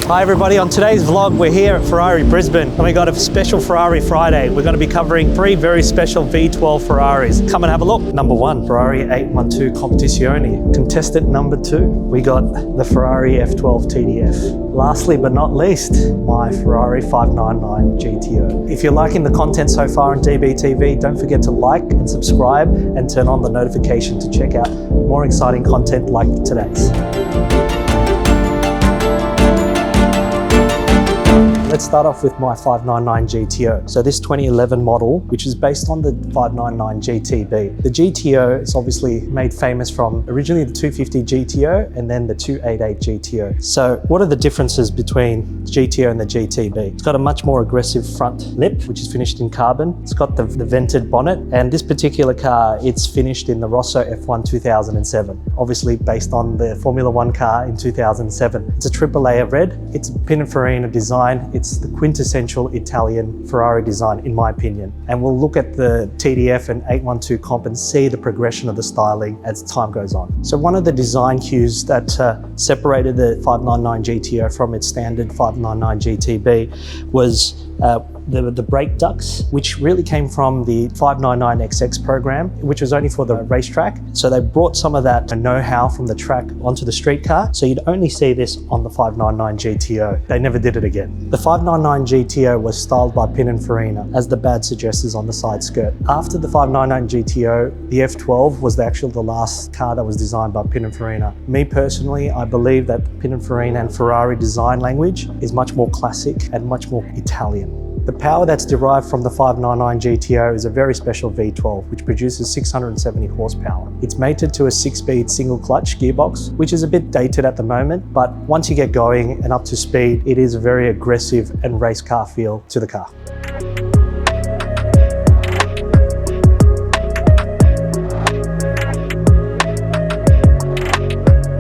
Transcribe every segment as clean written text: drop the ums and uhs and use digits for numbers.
Hi everybody, on today's vlog we're here at Ferrari Brisbane and we got a special Ferrari Friday. We're going to be covering 3 very special V12 Ferraris. Come and have a look. Number 1, Ferrari 812 Competizione. Contestant number 2, we got the Ferrari F12 TDF. Lastly but not least, my Ferrari 599 GTO. If you're liking the content so far on DBTV, don't forget to like and subscribe and turn on the notification to check out more exciting content like today's. Let's start off with my 599 GTO. So this 2011 model, which is based on the 599 GTB. The GTO is obviously made famous from originally the 250 GTO and then the 288 GTO. So what are the differences between the GTO and the GTB? It's got a much more aggressive front lip, which is finished in carbon. It's got the vented bonnet, and this particular car, it's finished in the Rosso F1 2007. Obviously based on the Formula 1 car in 2007. It's a triple layer red. It's a Pininfarina design. It's the quintessential Italian Ferrari design, in my opinion. And we'll look at the TDF and 812 comp and see the progression of the styling as time goes on. So one of the design cues that separated the 599 GTO from its standard 599 GTB was the brake ducts, which really came from the 599XX program, which was only for the racetrack. So they brought some of that know-how from the track onto the street car. So you'd only see this on the 599 GTO. They never did it again. The 599 GTO was styled by Pininfarina, as the badge suggests on the side skirt. After the 599 GTO, the F12 was the last car that was designed by Pininfarina. Me personally, I believe that Pininfarina and Ferrari design language is much more classic and much more Italian. The power that's derived from the 599 GTO is a very special V12, which produces 670 horsepower. It's mated to a 6-speed single clutch gearbox, which is a bit dated at the moment, but once you get going and up to speed, it is a very aggressive and race car feel to the car.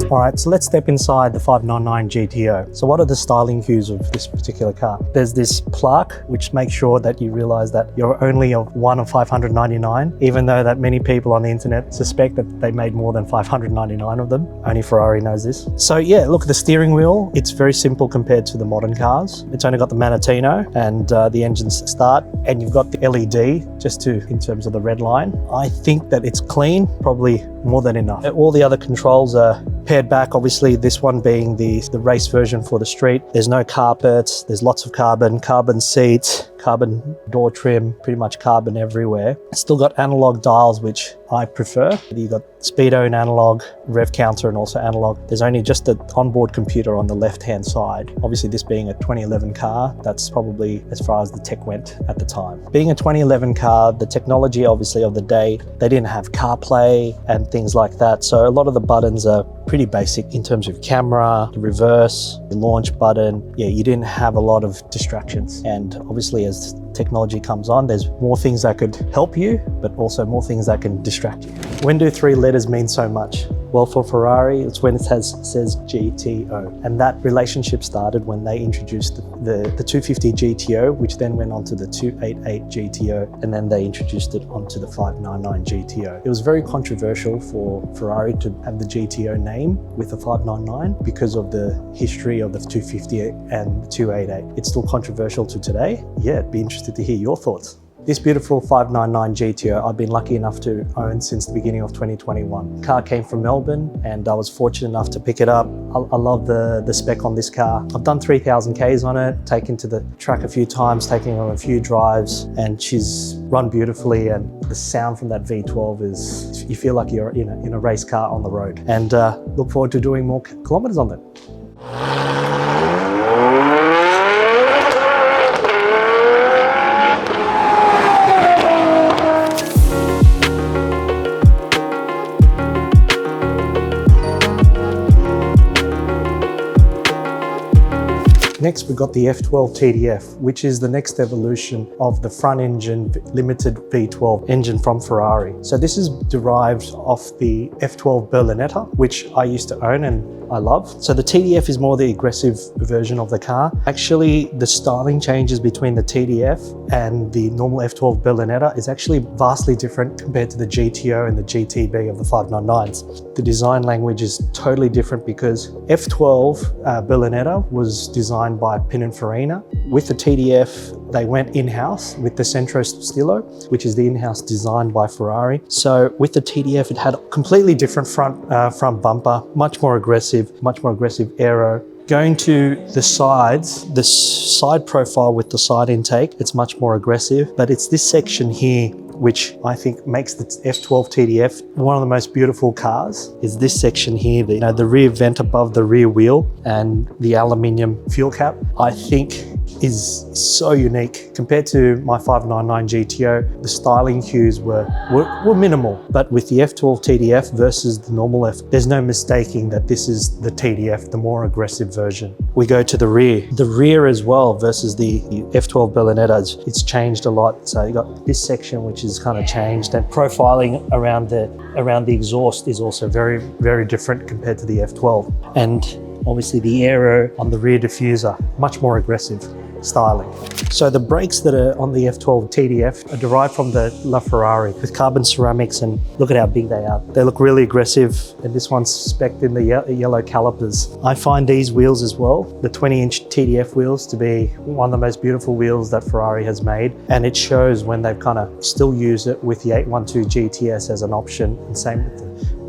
All right, so let's step inside the 599 GTO. So what are the styling cues of this particular car? There's this plaque, which makes sure that you realize that you're only one of 599, even though that many people on the internet suspect that they made more than 599 of them. Only Ferrari knows this. So yeah, look, the steering wheel, it's very simple compared to the modern cars. It's only got the Manettino and the engines start, and you've got the LED just in terms of the red line. I think that it's clean, probably more than enough. All the other controls are paired back, obviously this one being the race version for the street. There's no carpets, there's lots of carbon seats, carbon door trim, pretty much carbon everywhere. It's still got analog dials, which I prefer. You've got speedo and analog, rev counter and also analog. There's only just the onboard computer on the left-hand side. Obviously this being a 2011 car, that's probably as far as the tech went at the time. Being a 2011 car, the technology obviously of the day, they didn't have CarPlay and things like that. So a lot of the buttons are pretty basic in terms of camera, the reverse, the launch button. Yeah, you didn't have a lot of distractions. And obviously as technology comes on, there's more things that could help you, but also more things that can distract you. When do 3 letters mean so much? Well, for Ferrari, it's when it says GTO. And that relationship started when they introduced the 250 GTO, which then went on to the 288 GTO, and then they introduced it onto the 599 GTO. It was very controversial for Ferrari to have the GTO name with the 599 because of the history of the 250 and the 288. It's still controversial to today. Yeah, it'd be interested to hear your thoughts. This beautiful 599 GTO I've been lucky enough to own since the beginning of 2021. The car came from Melbourne and I was fortunate enough to pick it up. I love the spec on this car. I've done 3,000 Ks on it, taken to the track a few times, taken her on a few drives, and she's run beautifully, and the sound from that V12 is, you feel like you're in a race car on the road. And look forward to doing more kilometers on it. Next, we've got the F12 TDF, which is the next evolution of the front engine limited V12 engine from Ferrari. So this is derived off the F12 Berlinetta, which I used to own and I love. So the TDF is more the aggressive version of the car. Actually, the styling changes between the TDF and the normal F12 Berlinetta is actually vastly different compared to the GTO and the GTB of the 599s. The design language is totally different because F12 Berlinetta was designed by Pininfarina. With the TDF, they went in-house with the Centro Stilo, which is the in-house design by Ferrari. So with the TDF, it had a completely different front bumper, much more aggressive aero. Going to the sides, the side profile with the side intake, it's much more aggressive, but it's this section here which I think makes the F12 TDF one of the most beautiful cars, is this section here, the rear vent above the rear wheel and the aluminium fuel cap, I think is so unique. Compared to my 599 GTO, the styling cues were minimal, but with the F12 TDF versus the normal F, there's no mistaking that this is the TDF, the more aggressive version. We go to the rear. The rear as well versus the F12 Berlinetta, it's changed a lot. So you got this section which is kind of changed, and profiling around the exhaust is also very, very different compared to the F12. And obviously the aero on the rear diffuser, much more aggressive styling. So the brakes that are on the F12 TDF are derived from the LaFerrari with carbon ceramics, and look at how big they are. They look really aggressive, and this one's spec'd in the yellow calipers. I find these wheels as well, the 20-inch TDF wheels, to be one of the most beautiful wheels that Ferrari has made, and it shows when they've kind of still use it with the 812 GTS as an option, and same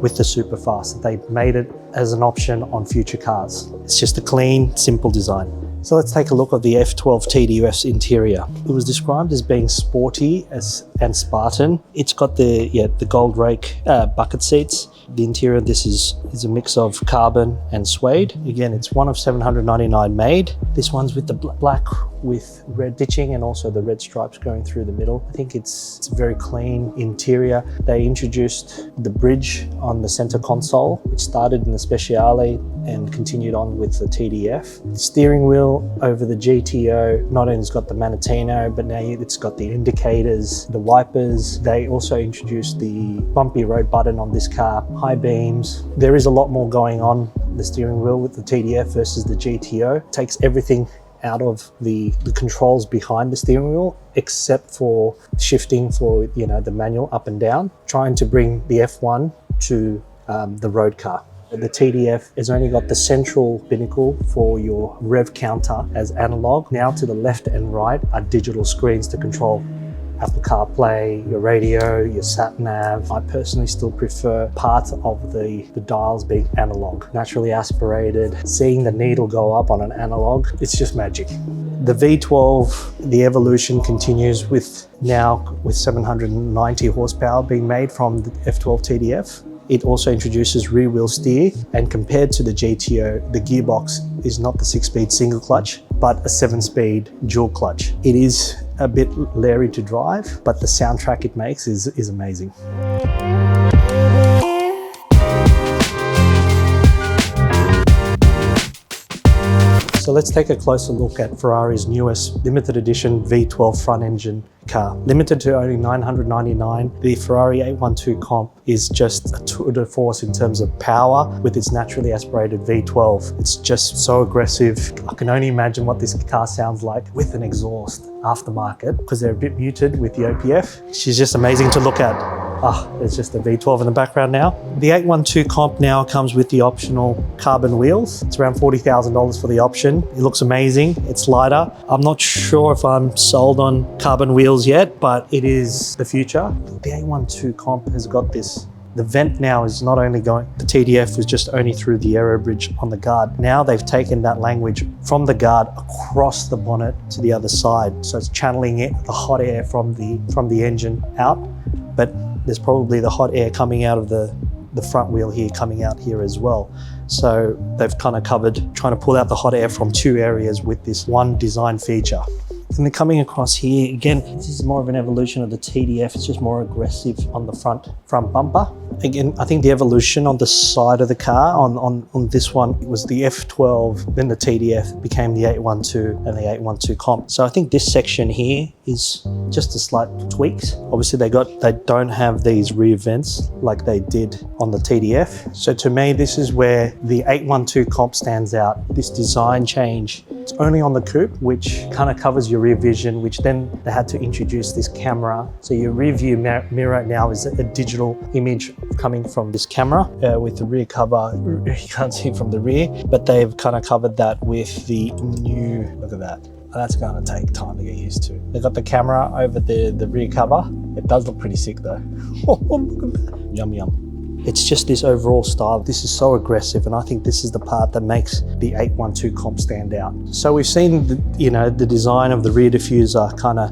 with the Superfast. They made it as an option on future cars. It's just a clean, simple design. So let's take a look at the F12 TDF's interior. It was described as being sporty and Spartan. It's got the gold rake bucket seats. The interior, this is a mix of carbon and suede. Again, it's one of 799 made. This one's with the black with red stitching and also the red stripes going through the middle. I think it's a very clean interior. They introduced the bridge on the center console, which started in the Speciale and continued on with the TDF. The steering wheel over the GTO, not only has got the Manettino, but now it's got the indicators, the wipers. They also introduced the bumpy road button on this car, high beams. There is a lot more going on the steering wheel with the TDF versus the GTO. It takes everything out of the controls behind the steering wheel, except for shifting for the manual up and down, trying to bring the F1 to the road car. The TDF has only got the central binnacle for your rev counter as analog. Now to the left and right are digital screens to control Apple CarPlay, your radio, your sat nav. I personally still prefer part of the dials being analog, naturally aspirated. Seeing the needle go up on an analog, it's just magic. The V12, the evolution continues with 790 horsepower being made from the F12 TDF. It also introduces rear wheel steer, and compared to the GTO, the gearbox is not the 6-speed single clutch, but a 7-speed dual clutch. It is a bit leery to drive, but the soundtrack it makes is amazing. So let's take a closer look at Ferrari's newest limited edition V12 front engine car. Limited to only 999, the Ferrari 812 Comp is just a tour de force in terms of power with its naturally aspirated V12. It's just so aggressive. I can only imagine what this car sounds like with an exhaust aftermarket, because they're a bit muted with the OPF. She's just amazing to look at. There's just the V12 in the background now. The 812 Comp now comes with the optional carbon wheels. It's around $40,000 for the option. It looks amazing. It's lighter. I'm not sure if I'm sold on carbon wheels yet, but it is the future. The 812 Comp has got this. The vent now is not only going, the TDF was just only through the aero bridge on the guard. Now they've taken that language from the guard across the bonnet to the other side. So it's channeling the hot air from the engine out, but there's probably the hot air coming out of the front wheel here, coming out here as well. So they've kind of covered, trying to pull out the hot air from two areas with this one design feature. And then coming across here, again, this is more of an evolution of the TDF. It's just more aggressive on the front bumper. Again, I think the evolution on the side of the car on this one was the F12, then the TDF became the 812 and the 812 comp. So I think this section here is just a slight tweaks. Obviously they don't have these rear vents like they did on the TDF. So to me, this is where the 812 comp stands out. This design change, it's only on the coupe, which kind of covers your rear vision, which then they had to introduce this camera. So your rear view mirror now is a digital image coming from this camera with the rear cover. You can't see from the rear, but they've kind of covered that with the new, look at that. That's going to take time to get used to. They've got the camera over the rear cover. It does look pretty sick though. Look at that. Yum, yum. It's just this overall style. This is so aggressive, and I think this is the part that makes the 812 comp stand out. So we've seen the design of the rear diffuser kind of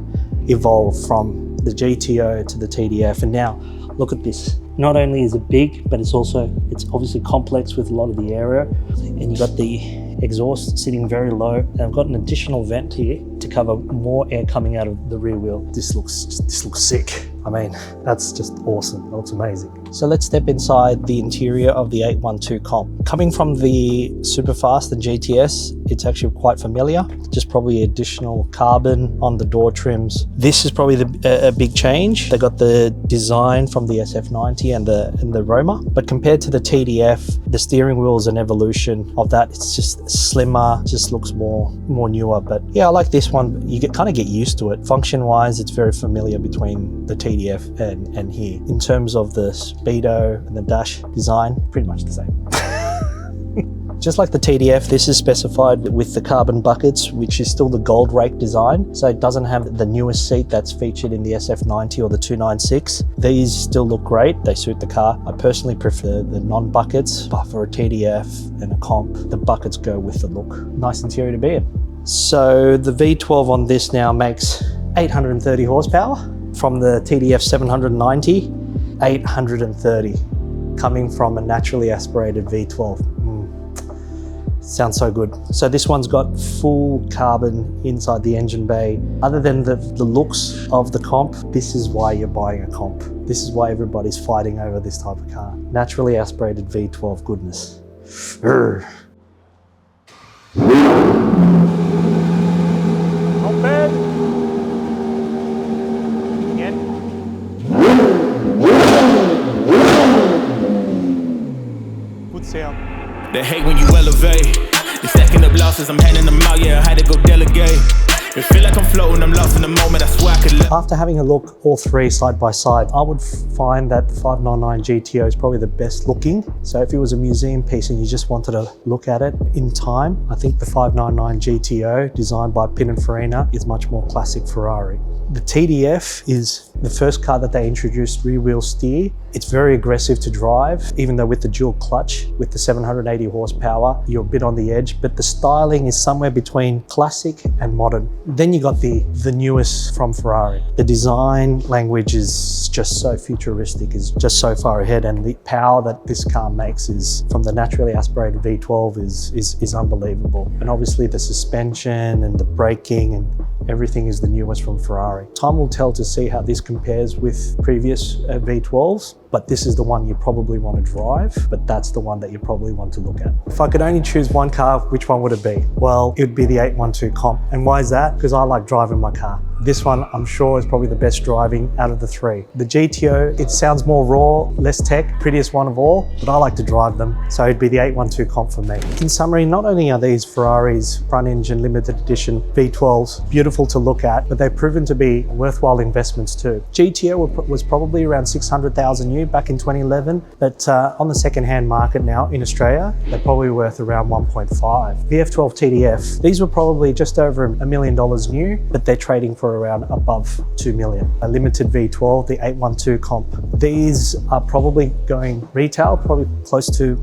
evolve from the GTO to the TDF, and now look at this. Not only is it big, but it's obviously complex with a lot of the area, and you've got the exhaust sitting very low. And I've got an additional vent here to cover more air coming out of the rear wheel. This looks sick. I mean, that's just awesome. That looks amazing. So let's step inside the interior of the 812 comp. Coming from the Superfast and GTS, it's actually quite familiar. Just probably additional carbon on the door trims. This is probably a big change. They got the design from the SF90 and the Roma, but compared to the TDF, the steering wheel is an evolution of that. It's just slimmer, just looks more newer. But yeah, I like this one. You kind of get used to it. Function-wise, it's very familiar between the TDF and here. In terms of the speedo and the dash design, pretty much the same. Just like the TDF, this is specified with the carbon buckets, which is still the gold rake design. So it doesn't have the newest seat that's featured in the SF90 or the 296. These still look great. They suit the car. I personally prefer the non-buckets, but for a TDF and a comp, the buckets go with the look. Nice interior to be in. So the V12 on this now makes 830 horsepower. From the TDF 790, 830, coming from a naturally aspirated V12. Sounds so good. So this one's got full carbon inside the engine bay. Other than the looks of the comp, this is why you're buying a comp. This is why everybody's fighting over this type of car. Naturally aspirated V12 goodness. Not bad. Again. Good sound. They hate when you elevate. You're stacking up losses, I'm handing them out, yeah, I had to go delegate. It feel like I'm floating, I'm lost in the moment, I swear I could live. After having a look all three side by side, I would find that the 599 GTO is probably the best looking. So if it was a museum piece and you just wanted to look at it in time, I think the 599 GTO, designed by Pininfarina, is much more classic Ferrari. The TDF is the first car that they introduced rear wheel steer. It's very aggressive to drive, even though with the dual clutch, with the 780 horsepower, you're a bit on the edge, but the styling is somewhere between classic and modern. Then you got the newest from Ferrari. The design language is just so futuristic, is just so far ahead, and the power that this car makes is from the naturally aspirated V12 is unbelievable. And obviously the suspension and the braking and everything is the newest from Ferrari. Time will tell to see how this compares with previous V12s, but this is the one you probably want to drive, but that's the one that you probably want to look at. If I could only choose one car, which one would it be? Well, it would be the 812 comp. And why is that? Because I like driving my car. This one, I'm sure, is probably the best driving out of the three. The GTO, it sounds more raw, less tech, prettiest one of all, but I like to drive them. So it'd be the 812 comp for me. In summary, not only are these Ferraris front engine limited edition V12s beautiful to look at, but they've proven to be worthwhile investments too. GTO was probably around 600,000 new back in 2011, but on the second-hand market now in Australia, they're probably worth around 1.5. The F12 TDF, these were probably just over $1 million new, but they're trading for around above 2 million. A limited V12, the 812 comp. These are probably going retail, probably close to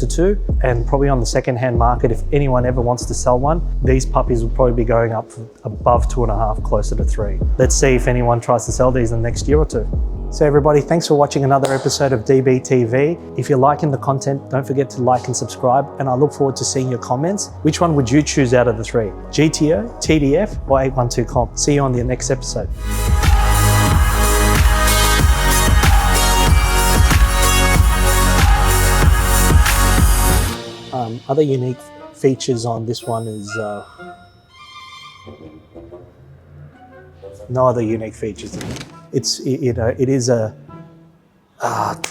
2, and probably on the second-hand market, if anyone ever wants to sell one, these puppies will probably be going up above 2.5, closer to 3. Let's see if anyone tries to sell these in the next year or two. So everybody, thanks for watching another episode of DBTV. If you're liking the content, don't forget to like and subscribe, and I look forward to seeing your comments. Which one would you choose out of the three? GTO, TDF, or 812 Comp? See you on the next episode. Other unique features on this one is no other unique features. It is a don't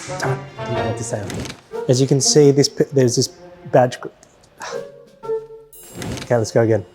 know what to say. As you can see, there's this badge. Okay, let's go again.